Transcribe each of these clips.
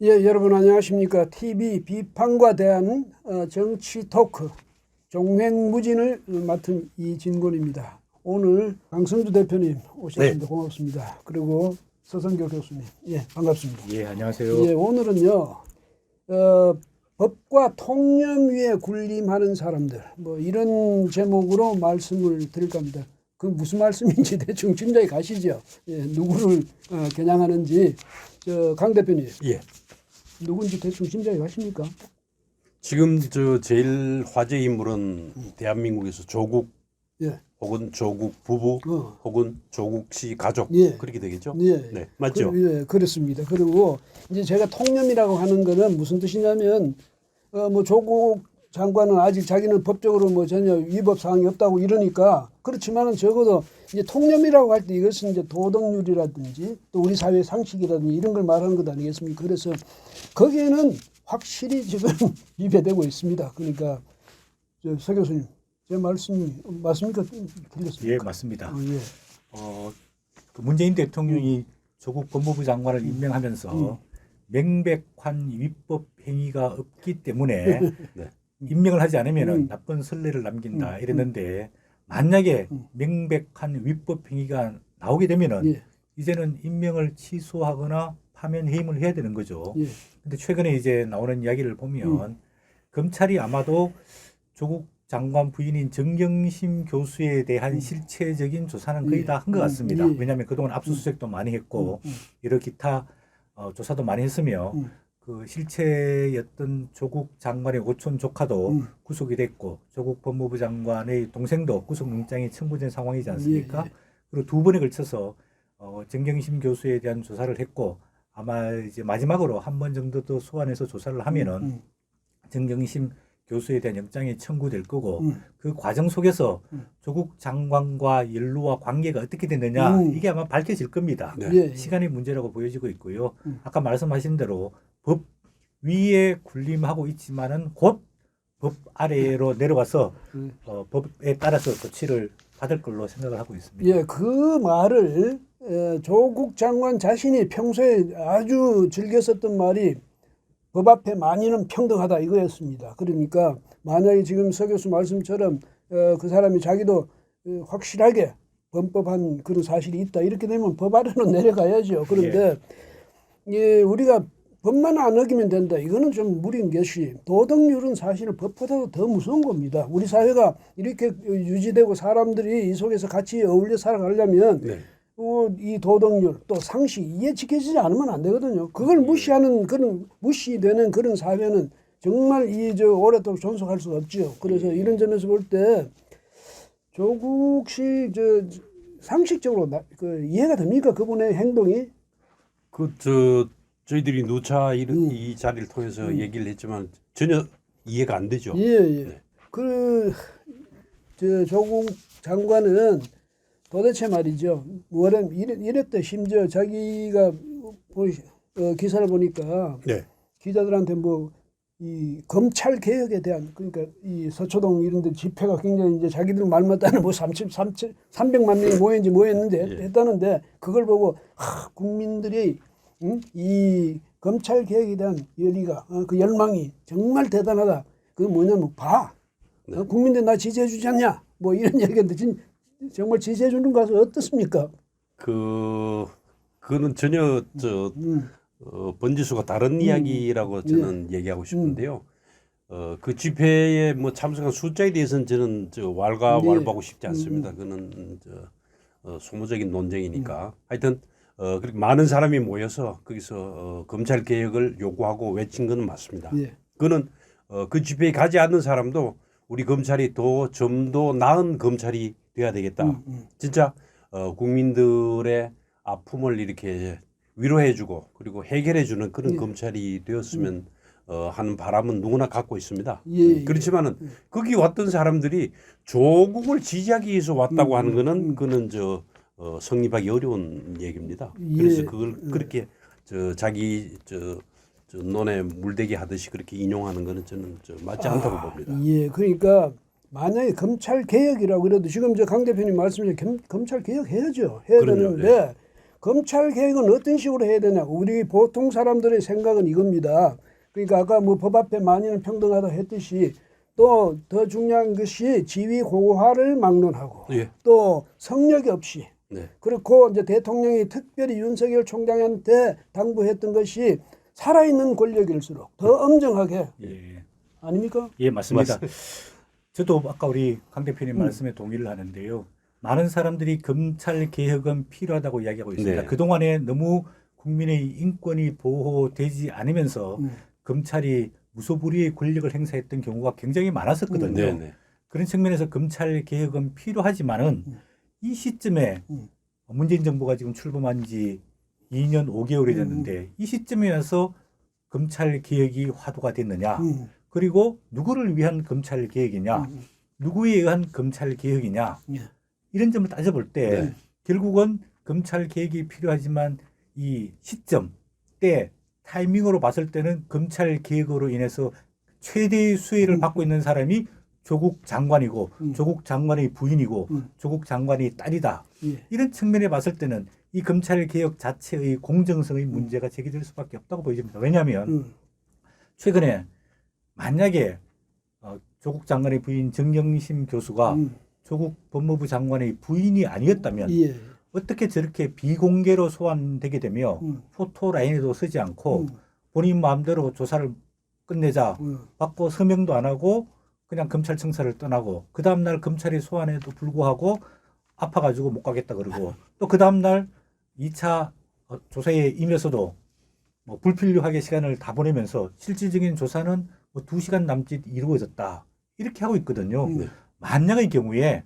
예, 여러분 안녕하십니까? TV 비판과 대한 정치 토크 종횡무진을 맡은 이진곤입니다. 오늘 강성주 대표님 오셨습니다. 고맙습니다. 그리고 서성교 교수님, 예, 반갑습니다. 예, 안녕하세요. 예, 오늘은요, 법과 통념 위에 군림하는 사람들, 뭐 이런 제목으로 말씀을 드릴까 합니다. 그 무슨 말씀인지 대충 짐작이 가시죠? 예, 누구를 겨냥하는지. 강 대표님. 예. 누군지 대충 짐작이 가십니까? 지금 제일 화제 인물은 대한민국에서 조국 예. 혹은 조국 부부 혹은 조국 씨 가족 예. 그렇게 되겠죠? 예. 네, 맞죠? 예, 그렇습니다. 그리고 이제 제가 통념이라고 하는 거는 무슨 뜻이냐면 뭐 조국 장관은 아직 자기는 법적으로 뭐 전혀 위법 사항이 없다고 이러니까 그렇지만은 적어도 이제 통념이라고 할 때 이것은 이제 도덕률이라든지 또 우리 사회 상식이라든지 이런 걸 말하는 것 아니겠습니까? 그래서 거기에는 확실히 지금 위배되고 있습니다. 그러니까 서 교수님, 제 말씀이 맞습니까? 틀렸습니까? 예, 맞습니다. 예. 그 문재인 대통령이 조국 법무부 장관을 임명하면서 명백한 위법 행위가 없기 때문에 네. 임명을 하지 않으면 나쁜 선례를 남긴다 이랬는데 만약에 명백한 위법 행위가 나오게 되면은 예. 이제는 임명을 취소하거나 파면 해임을 해야 되는 거죠. 예. 근데 최근에 이제 나오는 이야기를 보면 검찰이 아마도 조국 장관 부인인 정경심 교수에 대한 실체적인 조사는 거의 다 한 것 같습니다. 왜냐하면 그동안 압수수색도 많이 했고 여러 기타 조사도 많이 했으며 그 실체였던 조국 장관의 오촌 조카도 구속이 됐고 조국 법무부 장관의 동생도 구속영장이 청구된 상황이지 않습니까? 예. 그리고 두 번에 걸쳐서 정경심 교수에 대한 조사를 했고 아마 이제 마지막으로 한 번 정도 더 소환해서 조사를 하면은 정경심 교수에 대한 영장이 청구될 거고 그 과정 속에서 조국 장관과 연루와 관계가 어떻게 됐느냐 이게 아마 밝혀질 겁니다. 네. 예. 시간의 문제라고 보여지고 있고요. 아까 말씀하신 대로 법 위에 군림하고 있지만은 곧 법 아래로 내려와서 법에 따라서 조치를 받을 걸로 생각을 하고 있습니다. 예, 그 말을 조국 장관 자신이 평소에 아주 즐겨 썼던 말이 법 앞에 만인은 평등하다 이거였습니다. 그러니까 만약에 지금 서 교수 말씀처럼 그 사람이 자기도 확실하게 범법한 그런 사실이 있다 이렇게 되면 법 아래로 내려가야죠. 그런데 예, 우리가 법만 안 어기면 된다. 이거는 좀 무리인 것이 도덕률은 사실은 법보다도 더 무서운 겁니다. 우리 사회가 이렇게 유지되고 사람들이 이 속에서 같이 어울려 살아가려면 이 도덕률 또 상식 이게 지켜지지 않으면 안 되거든요. 그걸 무시하는 그런 무시되는 그런 사회는 정말 오랫도록 존속할 수가 없죠. 그래서 이런 점에서 볼 때 조국 씨 상식적으로 이해가 됩니까? 그분의 행동이? 저희들이 누차 이 자리를 통해서 얘기를 했지만 전혀 이해가 안 되죠. 예. 네. 조국 장관은 도대체 말이죠. 이랬대. 심지어 자기가 기사를 보니까 기자들한테 이 검찰 개혁에 대한 그러니까 이 서초동 이런 데 집회가 굉장히 이제 자기들 말만 따는 300만 명이 모였는데 했다는데 그걸 보고 국민들이 이 검찰 개혁에 대한 열의가 그 열망이 정말 대단하다. 그게 뭐냐면 국민들 나 지지해 주지 않냐? 뭐 이런 얘기인데 정말 지지해 주는 것은 어떻습니까? 그거는 전혀 번지수가 다른 이야기라고 저는 얘기하고 싶은데요. 그 집회에 뭐 참석한 숫자에 대해서는 저는 왈가왈부하고 싶지 않습니다. 그거는 소모적인 논쟁이니까. 하여튼 그렇게 많은 사람이 모여서 거기서 검찰 개혁을 요구하고 외친 것은 맞습니다. 그거는 그 집회에 가지 않는 사람도 우리 검찰이 좀 더 나은 검찰이 돼야 되겠다. 진짜 국민들의 아픔을 이렇게 위로해주고 그리고 해결해주는 그런 검찰이 되었으면 하는 바람은 누구나 갖고 있습니다. 그렇지만은 거기 왔던 사람들이 조국을 지지하기 위해서 왔다고 하는 거는 그는 성립하기 어려운 얘기입니다. 그래서 그걸 그렇게 자기 논에 물대기 하듯이 그렇게 인용하는 거는 저는 맞지 않다고 봅니다. 예, 그러니까 만약에 검찰 개혁이라고 그래도 지금 강 대표님 말씀하신 검찰 개혁 해야죠. 해야 되는데 검찰 개혁은 어떤 식으로 해야 되냐? 우리 보통 사람들의 생각은 이겁니다. 그러니까 아까 뭐 법 앞에 만인은 평등하다 했듯이 또 더 중요한 것이 지위 고하를 막론하고 예. 또 성역이 없이 네. 그렇고 이제 대통령이 특별히 윤석열 총장한테 당부했던 것이 살아있는 권력일수록 더 엄정하게 예, 아닙니까? 예 맞습니다. 저도 아까 우리 강 대표님 말씀에 동의를 하는데요. 많은 사람들이 검찰 개혁은 필요하다고 이야기하고 있습니다. 네. 그동안에 너무 국민의 인권이 보호되지 않으면서 검찰이 무소불위의 권력을 행사했던 경우가 굉장히 많았었거든요. 네, 네. 그런 측면에서 검찰 개혁은 필요하지만은 이 시점에 문재인 정부가 지금 출범한 지 2년 5개월이 됐는데 이 시점에 와서 검찰 개혁이 화두가 됐느냐? 그리고 누구를 위한 검찰 개혁이냐? 누구에 의한 검찰 개혁이냐? 예. 이런 점을 따져볼 때 네. 결국은 검찰 개혁이 필요하지만 이 시점 때 타이밍으로 봤을 때는 검찰 개혁으로 인해서 최대의 수혜를 받고 있는 사람이 조국 장관이고 조국 장관의 부인이고 조국 장관의 딸이다. 예. 이런 측면에 봤을 때는 이 검찰 개혁 자체의 공정성의 문제가 제기될 수밖에 없다고 보여집니다. 왜냐하면 최근에 만약에 조국 장관의 부인 정경심 교수가 조국 법무부 장관의 부인이 아니었다면 예. 어떻게 저렇게 비공개로 소환되게 되며 포토라인에도 쓰지 않고 본인 마음대로 조사를 끝내자 받고 서명도 안 하고 그냥 검찰청사를 떠나고 그 다음날 검찰이 소환에도 불구하고 아파가지고 못 가겠다 그러고 또 그 다음날 2차 조사에 임해서도 뭐 불필요하게 시간을 다 보내면서 실질적인 조사는 뭐 2시간 남짓 이루어졌다. 이렇게 하고 있거든요. 만약의 경우에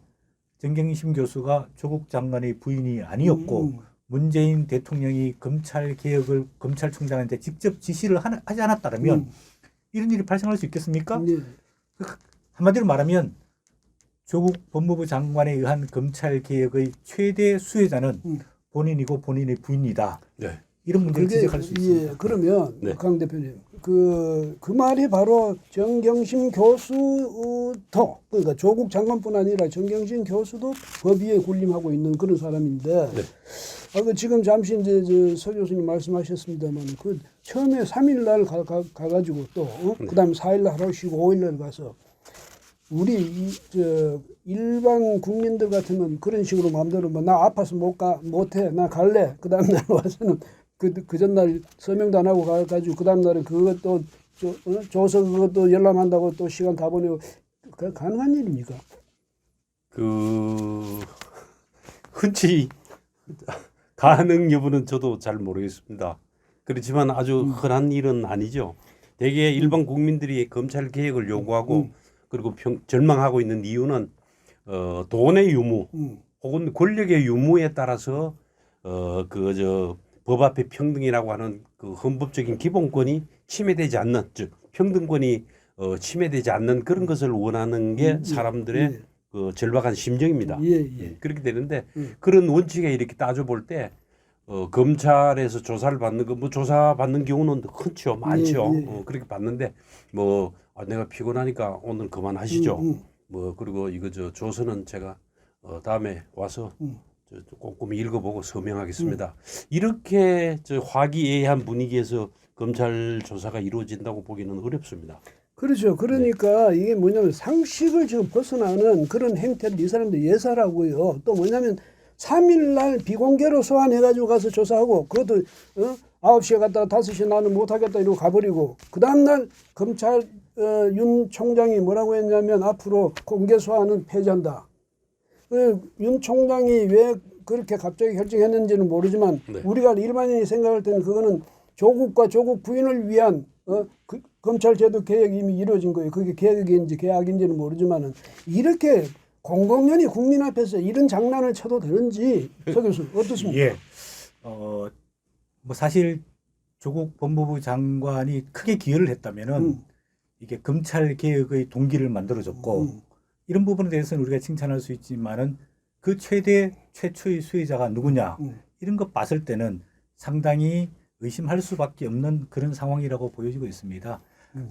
정경심 교수가 조국 장관의 부인이 아니었고 문재인 대통령이 검찰 개혁을 검찰총장한테 직접 지시를 하지 않았다면 이런 일이 발생할 수 있겠습니까? 예. 한마디로 말하면 조국 법무부 장관에 의한 검찰 개혁의 최대 수혜자는 본인이고 본인의 부인이다. 네. 이런 문제를 그게, 지적할 수 있습니다. 예, 그러면 네. 강 대표님 그 말이 바로 정경심 교수도 그러니까 조국 장관뿐 아니라 정경심 교수도 법 위에 군림하고 있는 그런 사람인데 그 지금 잠시 이제 서 교수님 말씀하셨습니다만 그 처음에 3일날 가가지고 또 그다음에 4일날 하루 쉬고 5일날 가서 우리 일반 국민들 같으면 그런 식으로 마음대로 뭐 나 아파서 못해 나 갈래 그 다음 날 와서는 그 전날 서명도 안 하고 가가지고 그 다음 날은 그것도 줘서 그것도 열람한다고 또 시간 다 보내고 그 가능한 일입니까? 흔치 가능 여부는 저도 잘 모르겠습니다. 그렇지만 아주 흔한 일은 아니죠. 대개 일반 국민들이 검찰 개혁을 요구하고 그리고 절망하고 있는 이유는 돈의 유무 혹은 권력의 유무에 따라서 법 앞에 평등이라고 하는 그 헌법적인 기본권이 침해되지 않는 즉 평등권이 침해되지 않는 그런 것을 원하는 게 사람들의 그 절박한 심정입니다. 그렇게 되는데 그런 원칙에 이렇게 따져볼 때 검찰에서 조사를 받는 거 뭐 조사 받는 경우는 흔죠, 많죠. 그렇게 받는데 뭐 내가 피곤하니까 오늘 그만하시죠. 뭐 그리고 이거 조서는 제가 다음에 와서 꼼꼼히 읽어보고 서명하겠습니다. 이렇게 화기애애한 분위기에서 검찰 조사가 이루어진다고 보기는 어렵습니다. 그렇죠. 그러니까 이게 뭐냐면 상식을 지금 벗어나는 그런 행태를 이 사람들 예사라고요. 또 뭐냐면 3일날 비공개로 소환해가지고 가서 조사하고 그것도 9시에 갔다가 5시에 나는 못하겠다 이러고 가버리고 그 다음날 검찰 윤 총장이 뭐라고 했냐면 앞으로 공개 소환은 폐지한다. 윤 총장이 왜 그렇게 갑자기 결정했는지는 모르지만 우리가 일반인이 생각할 때는 그거는 조국과 조국 부인을 위한 검찰 제도 개혁이 이미 이루어진 거예요. 그게 개혁인지 계약인지는 모르지만은 이렇게 공공연히 국민 앞에서 이런 장난을 쳐도 되는지 서 교수 어떻습니까? 예, 뭐 사실 조국 법무부 장관이 크게 기여를 했다면은 이게 검찰 개혁의 동기를 만들어줬고 이런 부분에 대해서는 우리가 칭찬할 수 있지만은 그 최초의 수혜자가 누구냐 이런 것 봤을 때는 상당히 의심할 수밖에 없는 그런 상황이라고 보여지고 있습니다.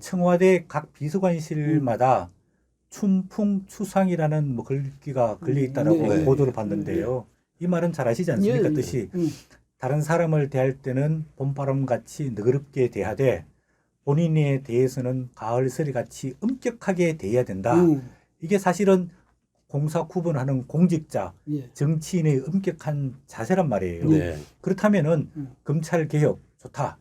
청와대 각 비서관실마다 춘풍추상이라는 뭐 글귀가 걸려 있다라고 보도를 봤는데요. 이 말은 잘 아시지 않습니까? 뜻이 다른 사람을 대할 때는 봄바람같이 너그럽게 대하되 본인에 대해서는 가을서리같이 엄격하게 대해야 된다. 이게 사실은 공사 구분하는 공직자, 예. 정치인의 엄격한 자세란 말이에요. 네. 그렇다면은 검찰 개혁 좋다.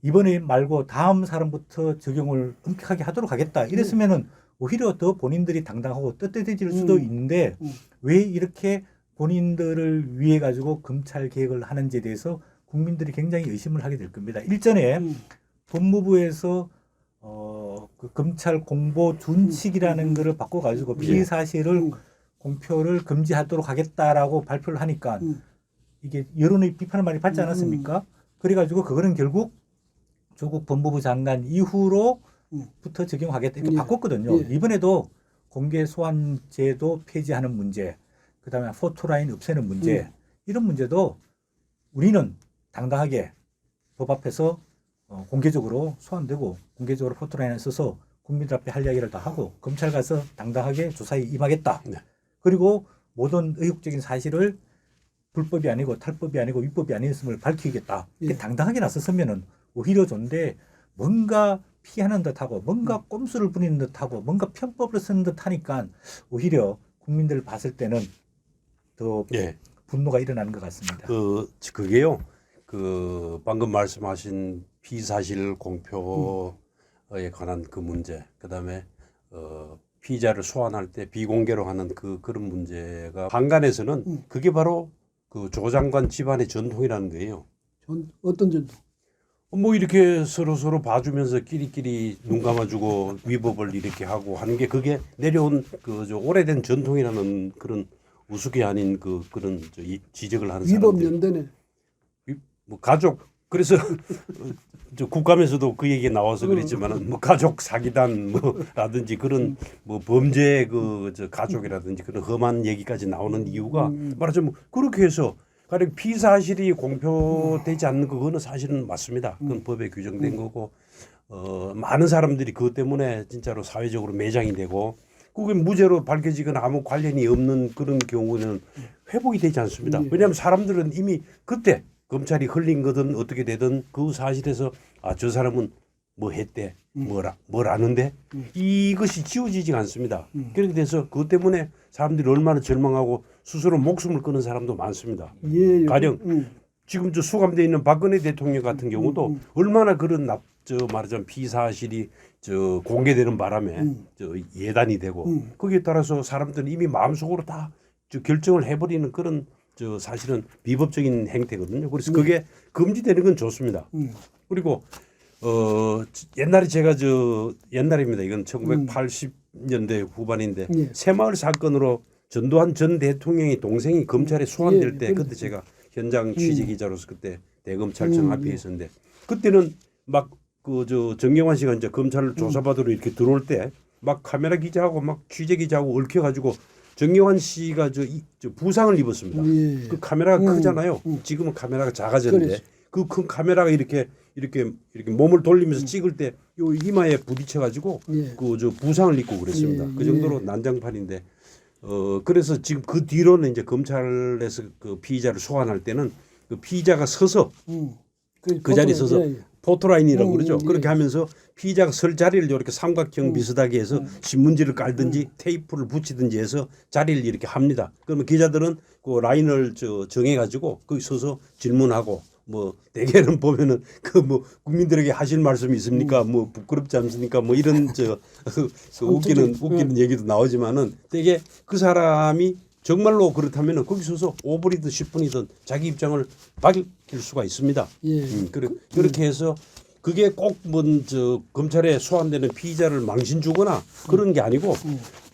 이번에 말고 다음 사람부터 적용을 엄격하게 하도록 하겠다. 이랬으면은 오히려 더 본인들이 당당하고 떳떳해질 수도 있는데 왜 이렇게 본인들을 위해 가지고 검찰 개혁을 하는지에 대해서 국민들이 굉장히 의심을 하게 될 겁니다. 일전에 법무부에서 그 검찰 공보 준칙이라는 거를 바꿔가지고 피의 사실을 공표를 금지하도록 하겠다라고 발표를 하니까 이게 여론의 비판을 많이 받지 않았습니까? 그래가지고 그거는 결국 조국 법무부 장관 이후로부터 적용하겠다 이렇게 예. 바꿨거든요. 예. 이번에도 공개 소환제도 폐지하는 문제, 그다음에 포토라인 없애는 문제 이런 문제도 우리는 당당하게 법 앞에서 공개적으로 소환되고 공개적으로 포토라인을 써서 국민들 앞에 할 이야기를 다 하고 검찰 가서 당당하게 조사에 임하겠다. 네. 그리고 모든 의혹적인 사실을 불법이 아니고 탈법이 아니고 위법이 아니었음을 밝히겠다. 이렇게 예. 당당하게 나섰으면은 오히려 좋은데 뭔가 피하는 듯하고 뭔가 꼼수를 부리는 듯하고 뭔가 편법을 쓰는 듯하니까 오히려 국민들 봤을 때는 더 예. 분노가 일어나는 것 같습니다. 그게요. 방금 말씀하신 피사실 공표에 관한 그 문제, 그다음에 피의자를 소환할 때 비공개로 하는 그런 문제가 한간에서는 그게 바로 그 조 장관 집안의 전통이라는 거예요. 어떤 전통? 뭐 이렇게 서로 봐주면서 끼리끼리 눈 감아주고 위법을 이렇게 하고 하는 게 그게 내려온 저 오래된 전통이라는 그런 우스개 아닌 그런 지적을 하는 위법 사람들. 연대네. 뭐 가족 그래서 저 국감에서도 그 얘기 나와서 그랬지만은 뭐 가족 사기단 뭐라든지 그런 뭐 범죄 저 가족이라든지 그런 험한 얘기까지 나오는 이유가 말하자면 그렇게 해서 가령 피사실이 공표되지 않는 그거는 사실은 맞습니다. 그건 법에 규정된 거고 많은 사람들이 그것 때문에 진짜로 사회적으로 매장이 되고 그게 무죄로 밝혀지거나 아무 관련이 없는 그런 경우는 회복이 되지 않습니다. 왜냐하면 사람들은 이미 그때 검찰이 흘린 거든 어떻게 되든 그 사실에서 저 사람은 뭐 했대 뭘 아는데 이것이 지워지지가 않습니다. 그렇게 돼서 그것 때문에 사람들이 얼마나 절망하고 스스로 목숨을 끊은 사람도 많습니다. 예. 가령 지금 저 수감돼 있는 박근혜 대통령 같은 경우도 얼마나 그런 말하자면 피사실이 저 공개되는 바람에 저 예단이 되고 거기에 따라서 사람들은 이미 마음속으로 다 저 결정을 해버리는 그런 저 사실은 비법적인 행태거든요. 그래서 그게 금지되는 건 좋습니다. 그리고 옛날에 제가 옛날입니다. 이건 1980년대 후반인데 새마을 사건으로 전두환 전 대통령의 동생이 검찰에 소환될 때 그때 제가 현장 취재 기자로서 그때 대검찰청 앞에 있었는데 그때는 막 정경환 씨가 이제 검찰 조사받으러 이렇게 들어올 때 막 카메라 기자하고 막 취재 기자하고 얽혀가지고 정경환 씨가 저 부상을 입었습니다. 예. 그 카메라가 크잖아요. 지금은 카메라가 작아졌는데 그 큰 카메라가 이렇게 몸을 돌리면서 찍을 때 요 이마에 부딪혀가지고 그 부상을 입고 그랬습니다. 그 정도로 난장판인데 그래서 지금 그 뒤로는 이제 검찰에서 그 피의자를 소환할 때는 그 피의자가 서서 그 자리에 서서 포토라인이라고 그러죠. 그렇게 하면서 피의자가 설 자리를 이렇게 삼각형 비슷하게 해서 신문지를 깔든지 테이프를 붙이든지 해서 자리를 이렇게 합니다. 그러면 기자들은 그 라인을 정해가지고 거기 서서 질문하고 뭐 대개는 보면은 그 뭐 국민들에게 하실 말씀이 있습니까? 뭐 부끄럽지 않습니까? 뭐 이런 웃기는 얘기도 나오지만은 대개 그 사람이 정말로 그렇다면은 거기 서서 5분이든 10분이든 자기 입장을 밝힐 수가 있습니다. 그렇게 해서 그게 꼭 검찰에 소환되는 피의자를 망신 주거나 그런 게 아니고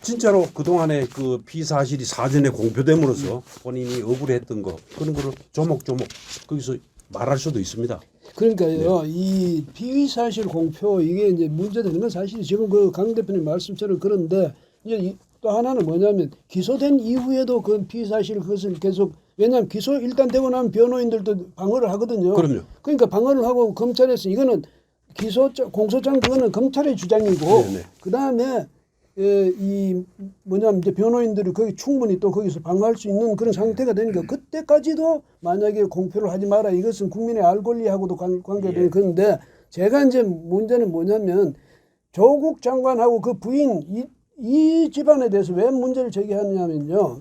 진짜로 그동안에 그 피사실이 사전에 공표됨으로써 본인이 억울했던 거 그런 거를 조목조목 거기서 말할 수도 있습니다. 그러니까요, 이 피의 사실 공표 이게 이제 문제되는 건 사실 지금 그 강 대표님 말씀처럼 그런데 이제 또 하나는 뭐냐면 기소된 이후에도 그 피의 사실 그것을 계속 왜냐하면 기소 일단 되고 나면 변호인들도 방어를 하거든요. 그럼요. 그러니까 방어를 하고 검찰에서 이거는 공소장 그거는 검찰의 주장이고 그 다음에 이 뭐냐면 이제 변호인들이 거기 충분히 또 거기서 방어할 수 있는 그런 상태가 되니까 그때까지도 만약에 공표를 하지 마라. 이것은 국민의 알 권리하고도 관계되는 예. 그런데 제가 이제 문제는 뭐냐면 조국 장관하고 그 부인 이 집안에 대해서 왜 문제를 제기하느냐면요.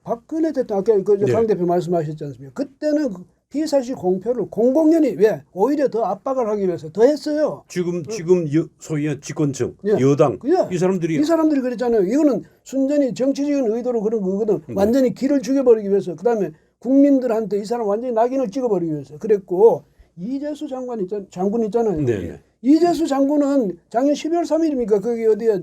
박근혜 대통령 아까 네. 강 대표 말씀하셨지 않습니까? 그때는 그 피사실 공표를 공공연히 왜 오히려 더 압박을 하기 위해서 더 했어요. 지금 소위 집권층 예. 여당 예. 이 사람들이 이 사람들이 그랬잖아요. 이거는 순전히 정치적인 의도로 그런 거거든. 완전히 기를 죽여버리기 위해서. 그다음에 국민들한테 이 사람 완전히 낙인을 찍어버리기 위해서. 그랬고 이재수 장군 있잖아요. 네. 이재수 장군은 작년 12월 3일입니까? 거기 어디야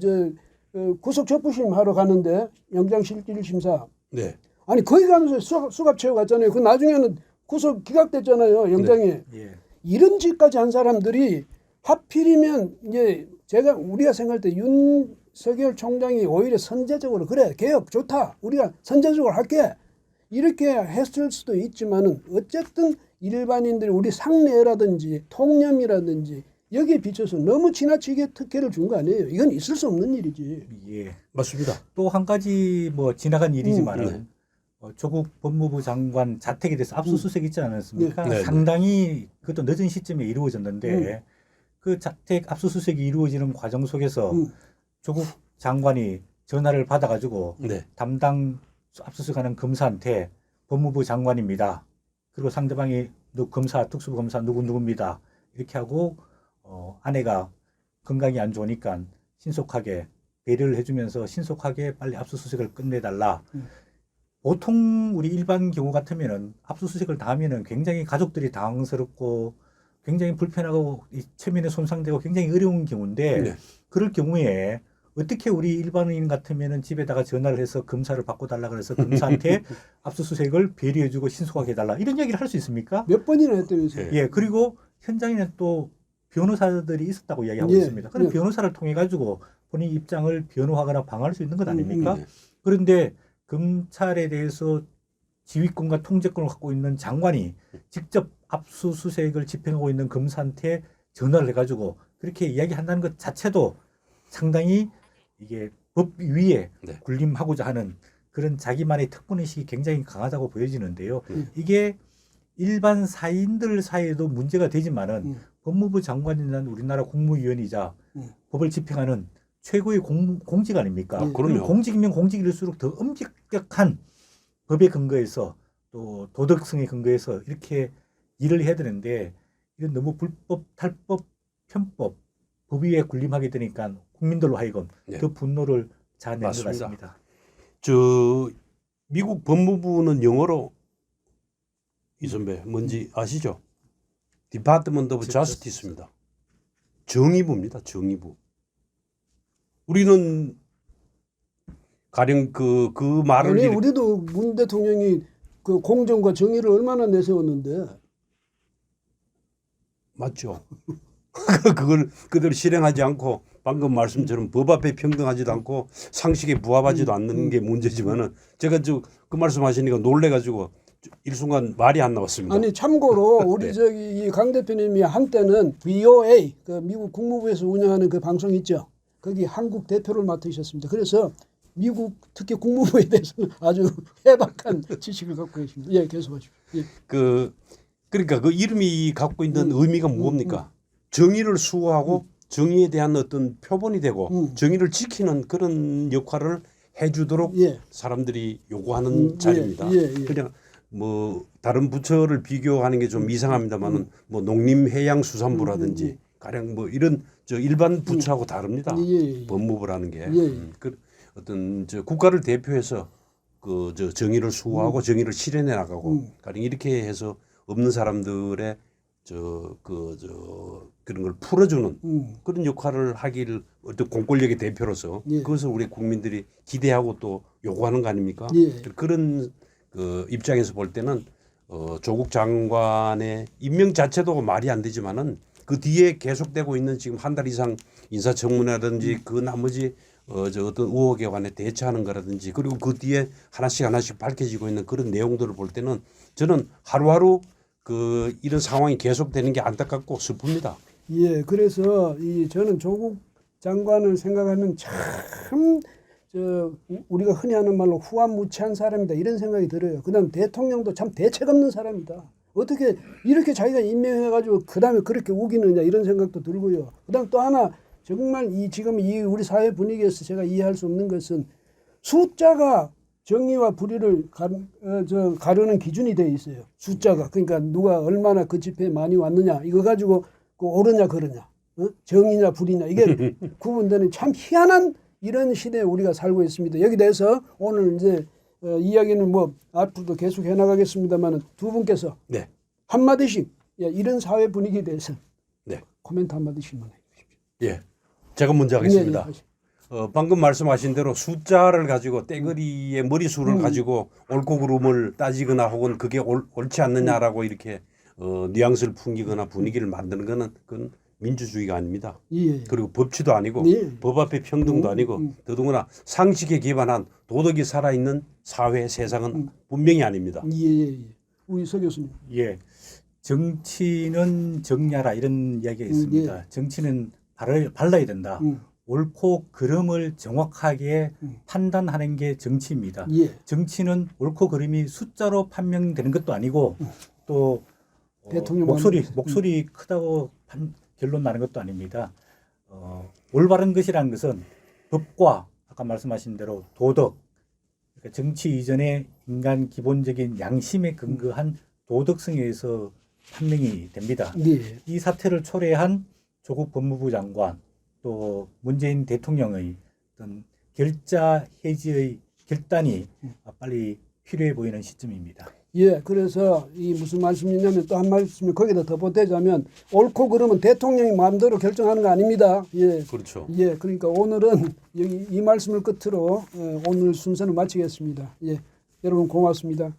구속 적부심 하러 가는데 영장실질 심사. 네. 아니 거기 가면서 수갑 채워 갔잖아요. 그 나중에는 구속 기각됐잖아요. 영장이. 예. 이런 짓까지 한 사람들이 하필이면 이제 우리가 생각할 때 윤석열 총장이 오히려 선제적으로 그래 개혁 좋다 우리가 선제적으로 할게 이렇게 했을 수도 있지만은 어쨌든 일반인들이 우리 상례라든지 통념이라든지 여기에 비춰서 너무 지나치게 특혜를 준 거 아니에요. 이건 있을 수 없는 일이지. 예. 맞습니다. 또 한 가지 뭐 지나간 일이지만은 조국 법무부 장관 자택에 대해서 압수수색 있지 않았습니까? 네. 상당히 그것도 늦은 시점에 이루어졌는데 그 자택 압수수색이 이루어지는 과정 속에서 조국 장관이 전화를 받아가지고 네. 담당 압수수색하는 검사한테 법무부 장관입니다. 그리고 상대방이 너 검사 특수부 검사 누구입니다. 이렇게 하고 아내가 건강이 안 좋으니까 신속하게 배려를 해주면서 신속하게 빨리 압수수색을 끝내달라. 보통 우리 일반 경우 같으면은 압수수색을 당하면은 굉장히 가족들이 당황스럽고 굉장히 불편하고 이 체면에 손상되고 굉장히 어려운 경우인데 네. 그럴 경우에 어떻게 우리 일반인 같으면은 집에다가 전화를 해서 검사를 바꿔달라 그래서 검사한테 압수수색을 배려해주고 신속하게 해달라 이런 얘기를 할 수 있습니까? 몇 번이나 했다면서요. 예, 그리고 현장에는 또 변호사들이 있었다고 이야기하고 예, 있습니다. 그럼 예. 변호사를 통해 가지고 본인 입장을 변호하거나 방어할 수 있는 것 아닙니까? 네. 그런데 검찰에 대해서 지휘권과 통제권을 갖고 있는 장관이 직접 압수수색을 집행하고 있는 검사한테 전화를 해가지고 그렇게 이야기한다는 것 자체도 상당히 이게 법 위에 네. 군림하고자 하는 그런 자기만의 특권의식이 굉장히 강하다고 보여지는데요. 이게 일반 사인들 사이에도 문제가 되지만은 법무부 장관이나 우리나라 국무위원이자 법을 집행하는 최고의 공직 아닙니까? 그럼요. 공직이면 공직일수록 더 엄격한 법에 근거해서 또 도덕성에 근거해서 이렇게 일을 해야 되는데 이건 너무 불법, 탈법, 편법, 법 위에 군림하게 되니까 국민들로 하여금 네. 더 분노를 자아낸 것 맞습니다. 같습니다. 미국 법무부는 영어로 이 선배 뭔지 아시죠? Department of Justice입니다. 정의부입니다. 정의부. 우리는 가령 그 말을 아니 이렇게 우리도 문 대통령이 그 공정과 정의를 얼마나 내세웠는데 맞죠. 그걸 그대로 실행하지 않고 방금 말씀처럼 법 앞에 평등하지도 않고 상식에 부합하지도 않는 게 문제지만은 제가 그 말씀하시니까 놀래가지고 일순간 말이 안 나왔습니다. 아니 참고로 우리 네. 저기 이 강 대표님이 한때는 VOA 그 미국 국무부에서 운영하는 그 방송 있죠. 거기 한국 대표를 맡으셨습니다. 그래서 미국 특히 국무부에 대해서는 아주 해박한 지식을 갖고 계십니다. 예, 계속하십시오. 예. 그러니까 그 이름이 갖고 있는 의미가 뭡니까? 정의를 수호하고 정의에 대한 어떤 표본이 되고 정의를 지키는 그런 역할을 해주도록 예. 사람들이 요구하는 자리입니다. 예, 예. 그냥 뭐 다른 부처를 비교하는 게 좀 이상합니다만은 뭐 농림해양수산부라든지 가령 뭐 이런 저 일반 부처하고 다릅니다. 예. 법무부라는 게 예. 그 어떤 저 국가를 대표해서 그 저 정의를 수호하고 정의를 실현해 나가고 가령 이렇게 해서 없는 사람들의 그런 걸 풀어주는 그런 역할을 하기를 어떤 공권력의 대표로서 예. 그것을 우리 국민들이 기대하고 또 요구하는 거 아닙니까? 예. 그런 그 입장에서 볼 때는 조국 장관의 임명 자체도 말이 안 되지만은 그 뒤에 계속되고 있는 지금 한 달 이상 인사청문회라든지 그 나머지 어떤 의혹에 관해 대처하는 거라든지 그리고 그 뒤에 하나씩 밝혀지고 있는 그런 내용들을 볼 때는 저는 하루하루 그 이런 상황이 계속되는 게 안타깝고 슬픕니다. 예, 그래서 저는 조국 장관을 생각하면 참 우리가 흔히 하는 말로 후한무치한 사람이다 이런 생각이 들어요. 그다음 대통령도 참 대책 없는 사람이다. 어떻게 이렇게 자기가 임명해가지고 그다음에 그렇게 우기느냐 이런 생각도 들고요. 그다음 또 하나 정말 지금 우리 사회 분위기에서 제가 이해할 수 없는 것은 숫자가 정의와 불의를 가르는 기준이 돼 있어요. 숫자가. 그러니까 누가 얼마나 그 집회에 많이 왔느냐 이거 가지고 옳으냐 그르냐 정의냐 불의냐 이게 구분되는 참 희한한 이런 시대에 우리가 살고 있습니다. 여기 대해서 오늘 이제 이야기는 뭐 앞으로도 계속 해나가겠습니다만 두 분께서 네. 한마디씩 이런 사회 분위기에 대해서 네. 코멘트 한마디씩만 해주십시오. 예. 제가 먼저 하겠습니다. 네, 방금 말씀하신 대로 숫자를 가지고 떼거리의 머리수를 가지고 옳고 그름을 따지거나 혹은 그게 옳지 않느냐라고 이렇게 뉘앙스를 풍기거나 분위기를 만드는 거는 그건 민주주의가 아닙니다. 예. 그리고 법치도 아니고 예. 법 앞에 평등도 아니고 더더구나 상식에 기반한 도덕이 살아있는 사회 세상은 분명히 아닙니다. 예. 우리 서 교수님. 예, 정치는 정리하라 이런 이야기가 있습니다. 예. 정치는 발라야 된다. 옳고 그름을 정확하게 판단하는 게 정치입니다. 예. 정치는 옳고 그름이 숫자로 판명되는 것도 아니고 또 대통령 목소리 크다고 결론 나는 것도 아닙니다. 올바른 것이라는 것은 법과 아까 말씀하신 대로 도덕, 그러니까 정치 이전의 인간 기본적인 양심에 근거한 도덕성에 의해서 판명이 됩니다. 예. 이 사태를 초래한 조국 법무부 장관 또 문재인 대통령의 어떤 결자 해지의 결단이 빨리 필요해 보이는 시점입니다. 예, 그래서 이 무슨 말씀이냐면 또 한 말씀을 거기다 더 보태자면 옳고 그러면 대통령이 마음대로 결정하는 거 아닙니다. 예, 그렇죠. 예, 그러니까 오늘은 여기 이 말씀을 끝으로 오늘 순서는 마치겠습니다. 예, 여러분 고맙습니다.